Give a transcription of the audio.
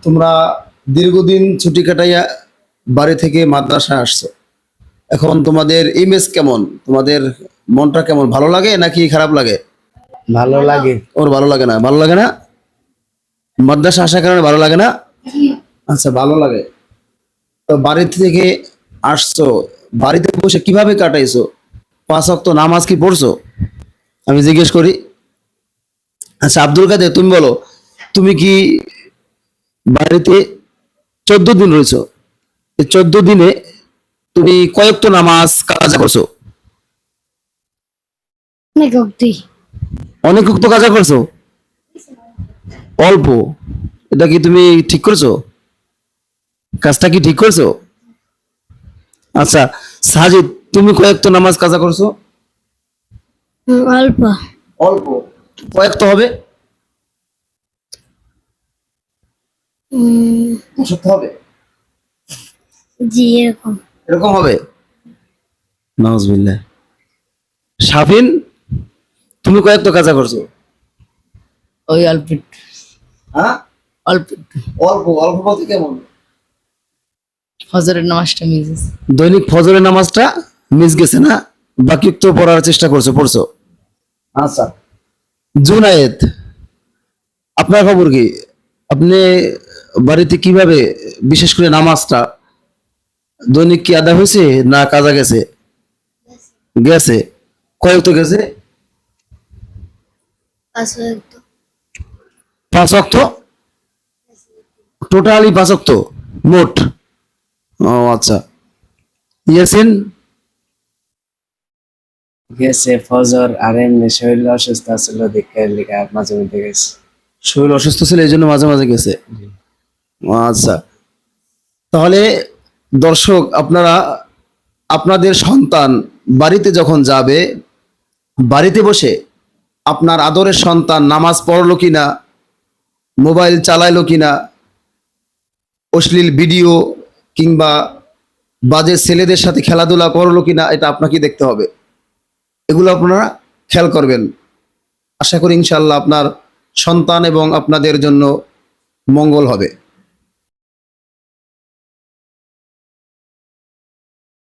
তোমরা দীর্ঘদিন ছুটি কাটাইয়া বাড়ি থেকে মাদ্রাসায় আসছো। এখন তোমাদের ইমেজ কেমন? তোমাদের মনটা কেমন? ভালো লাগে নাকি খারাপ লাগে? ভালো লাগে। ওর ভালো লাগে না? ভালো লাগে না? মাদ্রাসা আসার কারণে ভালো লাগে না? আচ্ছা, ভালো লাগে। তো বাড়ি থেকে আসছো, বাড়িতে বসে কিভাবে কাটাইছো? 5 ওয়াক্ত নামাজ কি পড়ছো? আমি জিজ্ঞেস করি। আচ্ছা আব্দুল কাদের, তুমি বলো, তুমি কি বাড়িতে 14 দিন রয়েছো? এই 14 দিনে তুমি কয়েকটা নামাজ কাজা করছো? অনেক অব্দি। অনেক তো কাজা করছো? অল্প? এটা কি তুমি ঠিক করছো? কাজটা কি ঠিক করছো? আচ্ছা সাজিদ, তুমি কয়েকটা নামাজ কাজা করছো? অল্প। অল্প? কয়েকটা হবে? সত্য হবে? জি এরকম। এরকম হবে? নাউজুবিল্লাহ। শাফিন, তুমি কয়েকটা কাজা করছো? ওই অল্প হ্যাঁ, অল্প অল্প? অল্প বলতে কেমন? ফজরের নামাজটা মিস। দৈনিক ফজরের নামাজটা মিস গেছে না? বাকি তো পড়ার চেষ্টা করছো, পড়ছো। আচ্ছা জুনায়েদ, আপনার খবর কি? আপনি বাড়িতে কিভাবে, বিশেষ করে নামাজটা দৈনিক কি আদা হয়েছে না কাজা গেছে? গেছে? কয়েক গেছে? 5 ওয়াক্ত। 5 ওয়াক্ত? টোটালি 5 ওয়াক্ত মোট? ও আচ্ছা। ইয়াসিন? গেছে ফজর, আর এমনি শরীর অসুস্থ ছিল দেখে লিখা মাঝে মধ্যে গেছে। শরীর অসুস্থ ছিল এই জন্য মাঝে মাঝে গেছে? আচ্ছা, তাহলে দর্শক আপনারা আপনাদের সন্তান বাড়িতে যখন যাবে, বাড়িতে বসে আপনার আদরের সন্তান নামাজ পড়লো কিনা, মোবাইল চালাইলো কিনা, অশ্লীল ভিডিও কিংবা বাজে ছেলেদের সাথে খেলাধুলা করলো কিনা, এটা আপনাকে দেখতে হবে। এগুলো আপনারা খেয়াল করবেন। আশা করি ইনশাআল্লাহ আপনার সন্তান এবং আপনাদের জন্য মঙ্গল হবে।